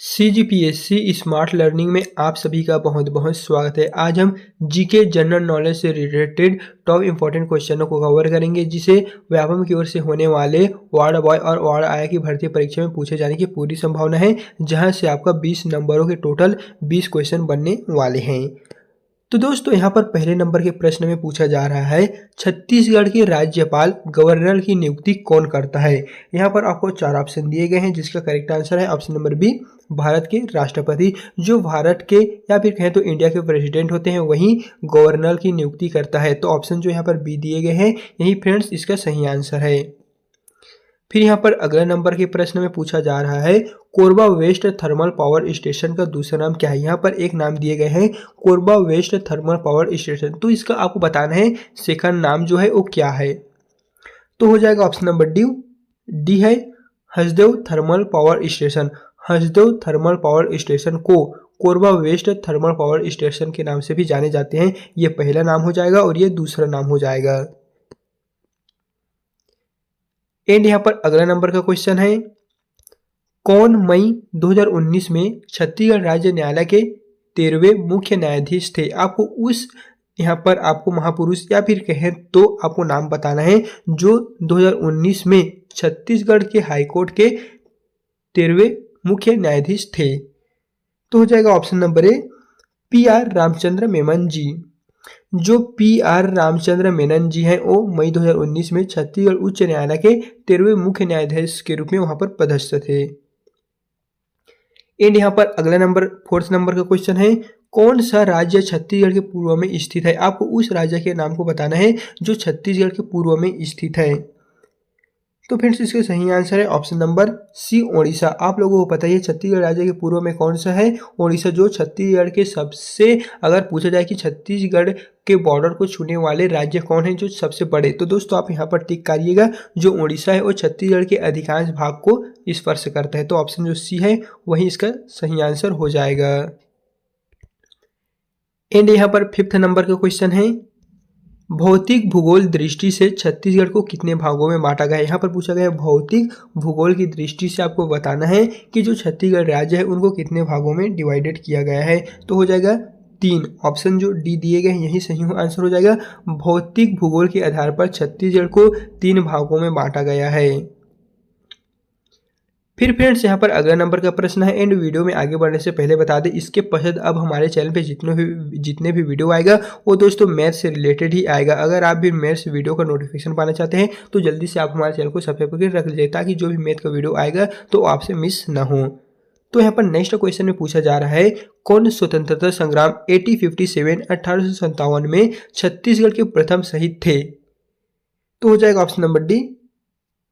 CGPSC smart learning में आप सभी का बहुत बहुत स्वागत है। आज हम जीके जनरल नॉलेज से रिलेटेड टॉप इंपॉर्टेंट क्वेश्चनों को कवर करेंगे, जिसे व्यापम की ओर से होने वाले वार्ड बॉय और वार्ड आया की भर्ती परीक्षा में पूछे जाने की पूरी संभावना है, जहां से आपका 20 नंबरों के टोटल 20 क्वेश्चन बनने वाले हैं। तो दोस्तों यहाँ पर पहले नंबर के प्रश्न में पूछा जा रहा है, छत्तीसगढ़ के राज्यपाल गवर्नर की नियुक्ति कौन करता है। यहाँ पर आपको 4 ऑप्शन दिए गए हैं, जिसका करेक्ट आंसर है ऑप्शन नंबर बी, भारत के राष्ट्रपति। जो भारत के या फिर कहें तो इंडिया के प्रेसिडेंट होते हैं, वही गवर्नर की नियुक्ति करता है। तो ऑप्शन जो यहाँ पर बी दिए गए हैं, यही फ्रेंड्स इसका सही आंसर है। फिर यहाँ पर अगले नंबर के प्रश्न में पूछा जा रहा है, Korba west thermal power station का दूसरा नाम क्या है। यहाँ पर एक नाम दिए गए हैं, Korba west thermal power station. तो इसका आपको बताना है सेकंड नाम जो है वो क्या है। तो हो जाएगा ऑप्शन नंबर डी है Hasdeo thermal power station. Hasdeo thermal power station को Korba west thermal power station के नाम से भी जाने जाते हैं। ये पहला नाम हो जाएगा और ये दूसरा नाम हो जाएगा। एंड यहाँ पर अगला नंबर का क्वेश्चन है, कौन मई 2019 में छत्तीसगढ़ राज्य न्यायालय के 13वें मुख्य न्यायाधीश थे। आपको उस यहाँ पर आपको महापुरुष या फिर कहें तो आपको नाम बताना है जो 2019 में छत्तीसगढ़ के हाईकोर्ट के 13वें मुख्य न्यायाधीश थे। तो हो जाएगा option number A, PR Ramachandra Menon ji. जो PR रामचंद्र मेनन जी हैं, वो मई 2019 में छत्तीसगढ़ उच्च न्यायालय के 13वें मुख्य न्यायाधीश के रूप में वहां पर पदस्थ थे। एंड यहाँ पर अगला नंबर 4th नंबर का क्वेश्चन है, कौन सा राज्य छत्तीसगढ़ के पूर्व में स्थित है। आपको उस राज्य के नाम को बताना है जो छत्तीसगढ़ के पूर्व में स्थित है। तो फ्रेंड्स इसका सही आंसर है ऑप्शन नंबर सी, ओडिशा। आप लोगों को पता है छत्तीसगढ़ राज्य के पूर्व में कौन सा है, ओडिशा। जो छत्तीसगढ़ के सबसे, अगर पूछा जाए कि छत्तीसगढ़ के बॉर्डर को छूने वाले राज्य कौन है जो सबसे बड़े, तो दोस्तों आप यहाँ पर टिक करिएगा। जो ओडिशा है वो छत्तीसगढ़ के अधिकांश भाग को स्पर्श करता है। तो ऑप्शन जो सी है वही इसका सही आंसर हो जाएगा। एंड यहाँ पर 5th नंबर का क्वेश्चन है, भौतिक भूगोल दृष्टि से छत्तीसगढ़ को कितने भागों में बांटा गया है। यहाँ पर पूछा गया है भौतिक भूगोल की दृष्टि से आपको बताना है कि जो छत्तीसगढ़ राज्य है उनको कितने भागों में डिवाइडेड किया गया है। तो हो जाएगा 3। ऑप्शन जो डी दिए गए हैं यही सही आंसर हो जाएगा। भौतिक भूगोल के आधार पर छत्तीसगढ़ को 3 भागों में बांटा गया है। फिर फ्रेंड्स यहाँ पर अगला नंबर का प्रश्न है, एंड वीडियो में आगे बढ़ने से पहले बता दें, इसके पश्चात अब हमारे चैनल पे जितने भी वीडियो आएगा वो दोस्तों मैथ्स से रिलेटेड ही आएगा। अगर आप भी मैथ्स वीडियो का नोटिफिकेशन पाना चाहते हैं तो जल्दी से आप हमारे चैनल को सब्सक्राइब करके रख लीजिए, ताकि जो भी मैथ का वीडियो आएगा तो आपसे मिस ना हो। तो यहाँ पर नेक्स्ट क्वेश्चन में पूछा जा रहा है, कौन स्वतंत्रता संग्राम 1857 में छत्तीसगढ़ के प्रथम शहीद थे। तो हो जाएगा option number D,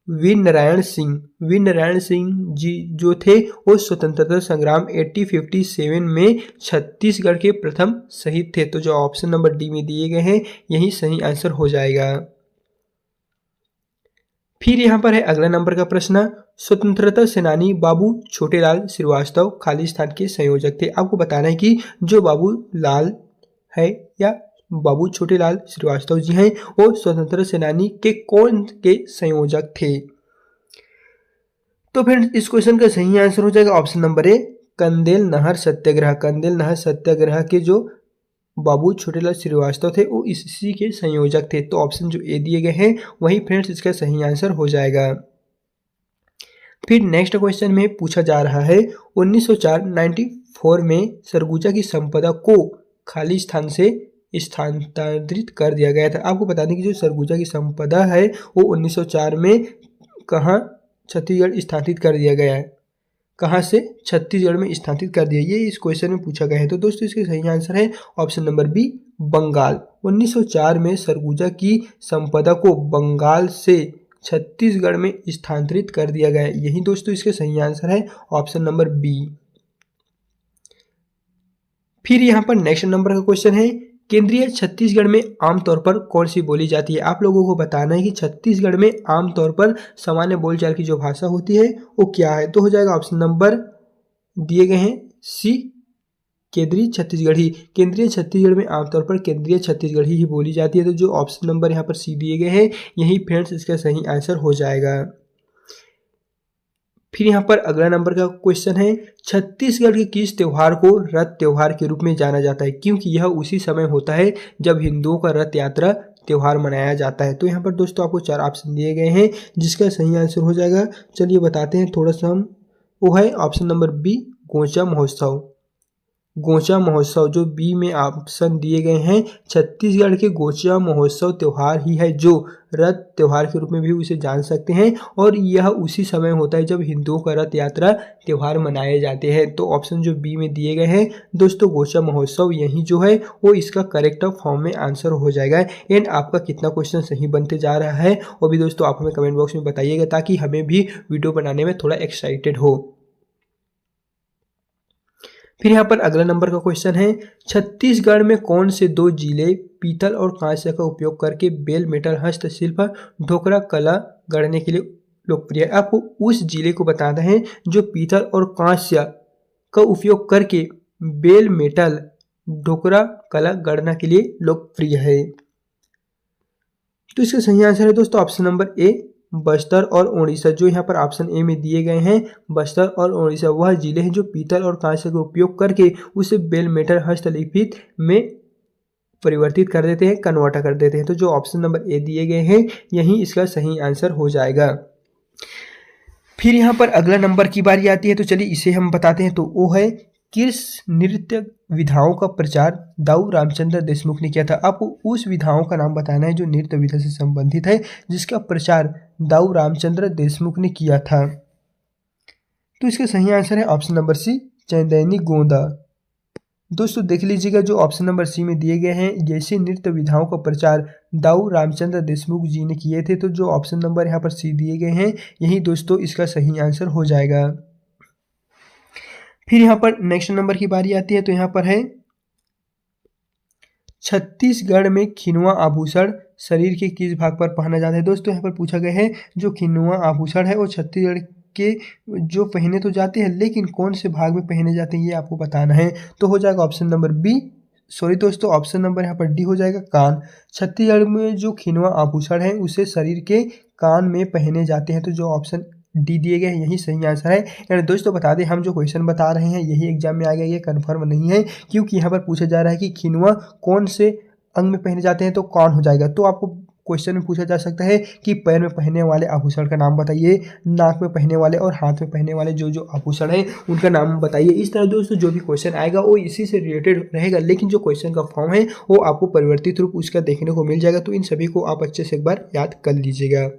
Veer Narayan Singh. Veer Narayan Singh ji जो थे वो स्वतंत्रता संग्राम 1857 में छत्तीसगढ़ के प्रथम शहीद थे। तो जो ऑप्शन नंबर डी में दिए गए हैं यही सही आंसर हो जाएगा। फिर यहाँ पर है अगला नंबर का प्रश्न, स्वतंत्रता सेनानी बाबू छोटेलाल श्रीवास्तव खालिस्तान के संयोजक थे। आपको बताना है कि जो बाबू लाल है या बाबू छोटेलाल श्रीवास्तव जी हैं वो स्वतंत्रता सेनानी के कौन के संयोजक थे। तो फ्रेंड्स इस क्वेश्चन का सही आंसर हो जाएगा ऑप्शन नंबर ए, कंदेल नहर सत्याग्रह। कंदेल नहर सत्याग्रह के जो बाबू छोटेलाल श्रीवास्तव थे वो इसी के संयोजक थे। तो ऑप्शन जो ए दिए गए हैं वही फ्रेंड्स इसका सही आंसर हो जाएगा। फिर नेक्स्ट क्वेश्चन में पूछा जा रहा है, 1994 में सरगुजा की संपदा को खालिस्तान से स्थानांतरित कर दिया गया था। आपको बता दें कि जो सरगुजा की संपदा है वो 1904 में कहाँ छत्तीसगढ़ स्थानांतरित कर दिया गया है। कहाँ से छत्तीसगढ़ में स्थानांतरित कर दिया, ये इस क्वेश्चन में पूछा गया है। तो दोस्तों इसके सही आंसर है ऑप्शन नंबर बी, बंगाल। 1904 में सरगुजा की संपदा को बंगाल से छत्तीसगढ़ में स्थानांतरित कर दिया गया है। यही दोस्तों इसके सही आंसर है ऑप्शन नंबर बी। फिर यहाँ पर नेक्स्ट नंबर का क्वेश्चन है, केंद्रीय छत्तीसगढ़ में आमतौर पर कौन सी बोली जाती है। आप लोगों को बताना है कि छत्तीसगढ़ में आमतौर पर सामान्य बोलचाल की जो भाषा होती है वो क्या है। तो हो जाएगा ऑप्शन नंबर दिए गए हैं सी, केंद्रीय छत्तीसगढ़ी। केंद्रीय छत्तीसगढ़ में आमतौर पर केंद्रीय छत्तीसगढ़ी ही बोली जाती है। तो जो ऑप्शन नंबर यहाँ पर सी दिए गए हैं यही फ्रेंड्स इसका सही आंसर हो जाएगा। फिर यहाँ पर अगला नंबर का क्वेश्चन है, छत्तीसगढ़ के किस त्योहार को रथ त्योहार के रूप में जाना जाता है, क्योंकि यह उसी समय होता है जब हिंदुओं का रथ यात्रा त्योहार मनाया जाता है। तो यहाँ पर दोस्तों आपको 4 ऑप्शन दिए गए हैं, जिसका सही आंसर हो जाएगा, चलिए बताते हैं थोड़ा सा हम। वो है ऑप्शन नंबर बी, गोचा महोत्सव। गोचा महोत्सव जो बी में ऑप्शन दिए गए हैं, छत्तीसगढ़ के गोचा महोत्सव त्योहार ही है जो रथ त्योहार के रूप में भी उसे जान सकते हैं, और यह उसी समय होता है जब हिंदुओं का रथ यात्रा त्योहार मनाए जाते हैं। तो ऑप्शन जो बी में दिए गए हैं दोस्तों, गोचा महोत्सव, यही जो है वो इसका करेक्ट फॉर्म में आंसर हो जाएगा। एंड आपका कितना क्वेश्चन सही बनते जा रहा है वो भी दोस्तों आप हमें कमेंट बॉक्स में बताइएगा, ताकि हमें भी वीडियो बनाने में थोड़ा एक्साइटेड हो। फिर यहाँ पर अगला नंबर का क्वेश्चन है, छत्तीसगढ़ में कौन से 2 जिले पीतल और कांस्य का उपयोग करके बेल मेटल हस्तशिल्प ढोकरा कला गढ़ने के लिए लोकप्रिय है। आपको उस जिले को बताना है जो पीतल और कांस्य का उपयोग करके बेल मेटल ढोकरा कला गढ़ना के लिए लोकप्रिय है। तो इसका सही आंसर है दोस्तों ऑप्शन नंबर ए, बस्तर और उड़ीसा। जो यहाँ पर ऑप्शन ए में दिए गए हैं, बस्तर और उड़ीसा वह जिले हैं जो पीतल और कांस्य का उपयोग करके उसे बेल मेटल हस्तलिखित में परिवर्तित कर देते हैं, कन्वर्ट कर देते हैं। तो जो ऑप्शन नंबर ए दिए गए हैं यही इसका सही आंसर हो जाएगा। फिर यहाँ पर अगला नंबर की बारी आती है, तो चलिए इसे हम बताते हैं। तो वो है, किस नृत्य विधाओं का प्रचार दाऊ रामचंद्र देशमुख ने किया था। आपको उस विधाओं का नाम बताना है जो नृत्य विधा से संबंधित है, जिसका प्रचार दाऊ रामचंद्र देशमुख ने किया था। तो इसका सही आंसर है ऑप्शन नंबर सी, चंदैनी गोंदा। दोस्तों देख लीजिएगा, जो ऑप्शन नंबर सी में दिए गए हैं, जैसे नृत्य विधाओं का प्रचार दाऊ रामचंद्र देशमुख जी ने किए थे। तो जो ऑप्शन नंबर यहाँ पर सी दिए गए हैं यही दोस्तों इसका सही आंसर हो जाएगा। फिर यहाँ पर नेक्स्ट नंबर की बारी आती है, तो यहाँ पर है, छत्तीसगढ़ में खिनवा आभूषण शरीर के किस भाग पर पहना जाता है। दोस्तों यहाँ पर पूछा गया है जो खिनवा आभूषण है वो छत्तीसगढ़ के जो पहने तो जाते हैं, लेकिन कौन से भाग में पहने जाते हैं ये आपको बताना है। तो हो जाएगा ऑप्शन नंबर बी, सॉरी दोस्तों ऑप्शन नंबर यहाँ पर डी हो जाएगा, कान। छत्तीसगढ़ में जो खिनवा आभूषण है उसे शरीर के कान में पहने जाते हैं। तो जो ऑप्शन डी दिए गए हैं यही सही आंसर है। यानी दोस्तों बता दें, हम जो क्वेश्चन बता रहे हैं यही एग्जाम में आ गया, ये कंफर्म नहीं है, क्योंकि यहाँ पर पूछा जा रहा है कि खिनवा कौन से अंग में पहने जाते हैं, तो कौन हो जाएगा। तो आपको क्वेश्चन में पूछा जा सकता है कि पैर में पहनने वाले आभूषण का नाम बताइए, नाक में पहनने वाले और हाथ में पहनने वाले जो आभूषण है उनका नाम बताइए। इस तरह दोस्तों जो भी क्वेश्चन आएगा वो इसी से रिलेटेड रहेगा, लेकिन जो क्वेश्चन का फॉर्म है वो आपको परिवर्तित रूप उसका देखने को मिल जाएगा। तो इन सभी को आप अच्छे से एक बार याद कर लीजिएगा।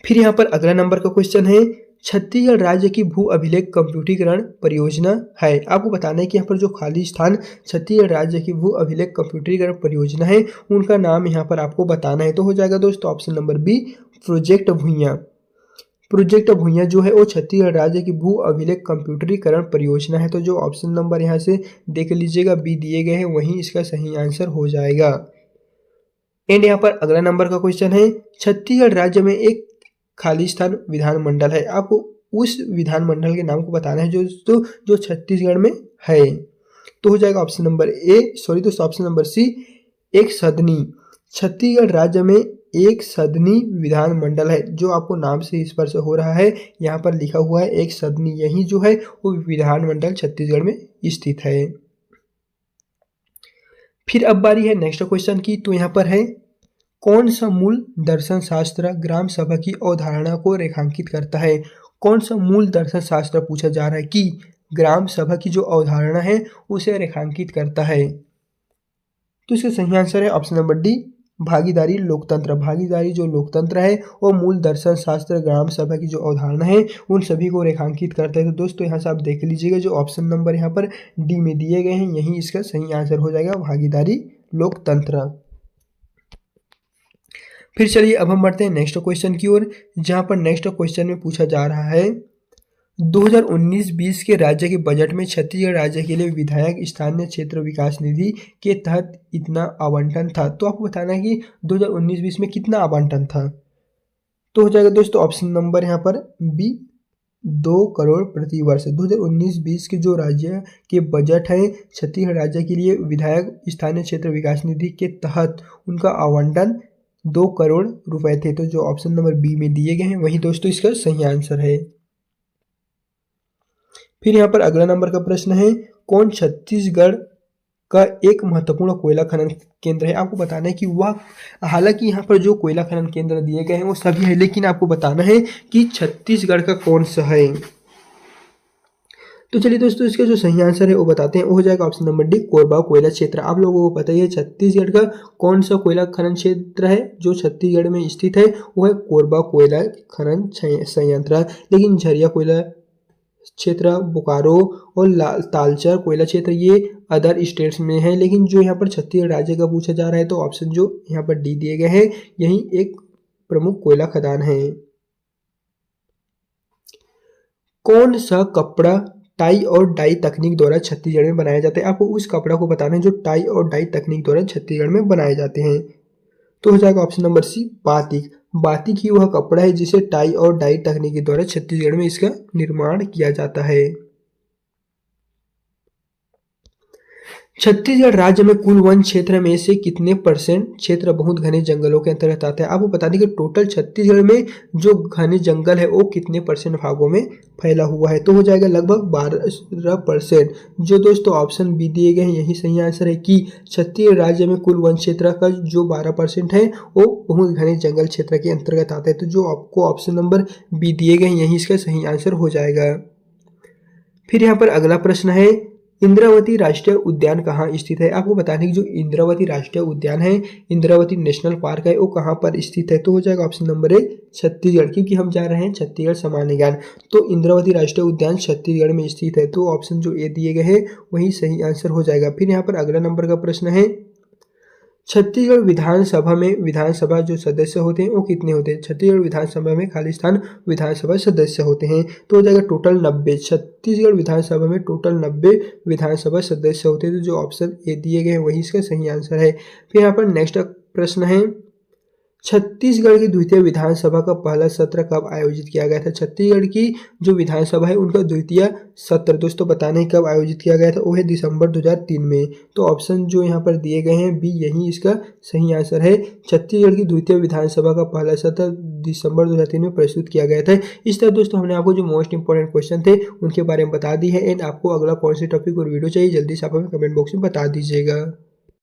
फिर यहाँ पर अगला नंबर का क्वेश्चन है, छत्तीसगढ़ राज्य की भू अभिलेख कंप्यूटरीकरण परियोजना है। आपको बताना है कि यहाँ पर जो खाली स्थान छत्तीसगढ़ राज्य की भू अभिलेख कंप्यूटरीकरण परियोजना है उनका नाम यहाँ पर आपको बताना है। तो हो जाएगा दोस्तों option number B, project Bhuiyan. Project Bhuiyan जो है वो छत्तीसगढ़ राज्य की भू अभिलेख कंप्यूटरीकरण परियोजना है। तो जो ऑप्शन नंबर यहाँ से देख लीजिएगा बी दिए गए हैं वही इसका सही आंसर हो जाएगा। एंड यहाँ पर अगला नंबर का क्वेश्चन है, छत्तीसगढ़ राज्य में एक खालिस्तान विधानमंडल है। आपको उस विधानमंडल के नाम को बताना है जो छत्तीसगढ़ में है। तो हो जाएगा ऑप्शन नंबर ए, सॉरी दोस्तों ऑप्शन नंबर सी, एक सदनी। छत्तीसगढ़ राज्य में एक सदनी विधानमंडल है, जो आपको नाम से स्पर्श हो रहा है, यहाँ पर लिखा हुआ है एक सदनी, यही जो है वो विधानमंडल छत्तीसगढ़ में स्थित है। फिर अब बारी है नेक्स्ट क्वेश्चन की। तो यहाँ पर है, कौन सा मूल दर्शन शास्त्र ग्राम सभा की अवधारणा को रेखांकित करता है। कौन सा मूल दर्शन शास्त्र पूछा जा रहा है कि ग्राम सभा की जो अवधारणा है उसे रेखांकित करता है। तो इसका सही आंसर है ऑप्शन नंबर डी, भागीदारी लोकतंत्र। भागीदारी जो लोकतंत्र है वो मूल दर्शन शास्त्र ग्राम सभा की जो अवधारणा है उन सभी को रेखांकित करता है। तो दोस्तों यहाँ से आप देख लीजिएगा, जो ऑप्शन नंबर यहाँ पर डी में दिए गए हैं यही इसका सही आंसर हो जाएगा, भागीदारी लोकतंत्र। फिर चलिए अब हम बढ़ते हैं नेक्स्ट क्वेश्चन की ओर, जहां पर नेक्स्ट क्वेश्चन में पूछा जा रहा है, 2019-20 के राज्य के बजट में छत्तीसगढ़ राज्य के लिए विधायक स्थानीय क्षेत्र विकास निधि के तहत इतना आवंटन था। तो आपको बताना है कि 2019-20 में कितना आवंटन था। तो हो जाएगा दोस्तों ऑप्शन नंबर यहाँ पर बी, 2 करोड़ प्रति वर्ष। 2019-20 के जो राज्य के बजट है छत्तीसगढ़ राज्य के लिए विधायक स्थानीय क्षेत्र विकास निधि के तहत उनका आवंटन 2 करोड़ रुपए थे। तो जो ऑप्शन नंबर बी में दिए गए हैं वही दोस्तों इसका सही आंसर है। फिर यहाँ पर अगला नंबर का प्रश्न है, कौन छत्तीसगढ़ का एक महत्वपूर्ण कोयला खनन केंद्र है? आपको बताना है कि वह, हालांकि यहाँ पर जो कोयला खनन केंद्र दिए गए हैं वो सभी है, लेकिन आपको बताना है कि छत्तीसगढ़ का कौन सा है। तो चलिए दोस्तों, इसका जो सही आंसर है वो बताते हैं। वो हो जाएगा ऑप्शन नंबर डी, कोरबा कोयला क्षेत्र। आप लोगों को पता ही है छत्तीसगढ़ का कौन सा कोयला खनन क्षेत्र है जो छत्तीसगढ़ में स्थित है, वो है कोरबा कोयला खनन संयंत्र। लेकिन झरिया कोयला क्षेत्र, बोकारो और तालचर कोयला क्षेत्र ये अदर स्टेट्स में है। लेकिन जो यहाँ पर छत्तीसगढ़ राज्य का पूछा जा रहा है, तो ऑप्शन जो यहाँ पर डी दिए गए हैं यही एक प्रमुख कोयला खदान है। कौन सा कपड़ा टाई और डाई तकनीक द्वारा छत्तीसगढ़ में बनाया जाता है? आपको उस कपड़ा को बताना है जो टाई और डाई तकनीक द्वारा छत्तीसगढ़ में बनाए जाते हैं। तो हो जाएगा ऑप्शन नंबर सी, बातिक। बातिक ही वह कपड़ा है जिसे टाई और डाई तकनीक के द्वारा छत्तीसगढ़ में इसका निर्माण किया जाता है। छत्तीसगढ़ राज्य में कुल वन क्षेत्र में से कितने परसेंट क्षेत्र बहुत घने जंगलों के अंतर्गत आता है? आपको बता दें कि टोटल छत्तीसगढ़ में जो घने जंगल है वो कितने परसेंट भागों में फैला हुआ है? तो हो जाएगा लगभग 12%। जो दोस्तों ऑप्शन बी दिए गए हैं यही सही आंसर है कि छत्तीसगढ़ राज्य में कुल वन क्षेत्र का जो 12% है वो बहुत घने जंगल क्षेत्र के अंतर्गत आता है। तो जो आपको ऑप्शन नंबर बी दिए गए हैं यही इसका सही आंसर हो जाएगा। फिर यहाँ पर अगला प्रश्न है, इंद्रावती राष्ट्रीय उद्यान कहाँ स्थित है? आपको बताने की जो इंद्रावती राष्ट्रीय उद्यान है, इंद्रावती नेशनल पार्क है, वो कहाँ पर स्थित है? तो हो जाएगा ऑप्शन नंबर ए, छत्तीसगढ़, क्योंकि हम जा रहे हैं छत्तीसगढ़ सामान्य ज्ञान। तो इंद्रावती राष्ट्रीय उद्यान छत्तीसगढ़ में स्थित है। तो ऑप्शन जो ए दिए गए हैं वही सही आंसर हो जाएगा। फिर यहाँ पर अगला नंबर का प्रश्न है, छत्तीसगढ़ विधानसभा में विधानसभा जो सदस्य होते हैं वो कितने होते हैं? छत्तीसगढ़ विधानसभा में खालिस्तान विधानसभा सदस्य होते हैं। तो हो जाएगा टोटल 90। छत्तीसगढ़ विधानसभा में टोटल 90 विधानसभा सदस्य होते हैं। तो जो ऑप्शन ए दिए गए हैं वही इसका सही आंसर है। फिर यहाँ पर नेक्स्ट प्रश्न है, छत्तीसगढ़ की द्वितीय विधानसभा का पहला सत्र कब आयोजित किया गया था? छत्तीसगढ़ की जो विधानसभा है उनका द्वितीय सत्र दोस्तों बताने कब आयोजित किया गया था, वो है दिसंबर 2003 में। तो ऑप्शन जो यहाँ पर दिए गए हैं बी यही इसका सही आंसर है। छत्तीसगढ़ की द्वितीय विधानसभा का पहला सत्र दिसंबर 2003 में प्रस्तुत किया गया था। इस तरह दोस्तों हमने आपको जो मोस्ट इंपॉर्टेंट क्वेश्चन थे उनके बारे में बता दी है। एंड आपको अगला कौन से टॉपिक और वीडियो चाहिए जल्दी से आप हमें कमेंट बॉक्स में बता दीजिएगा।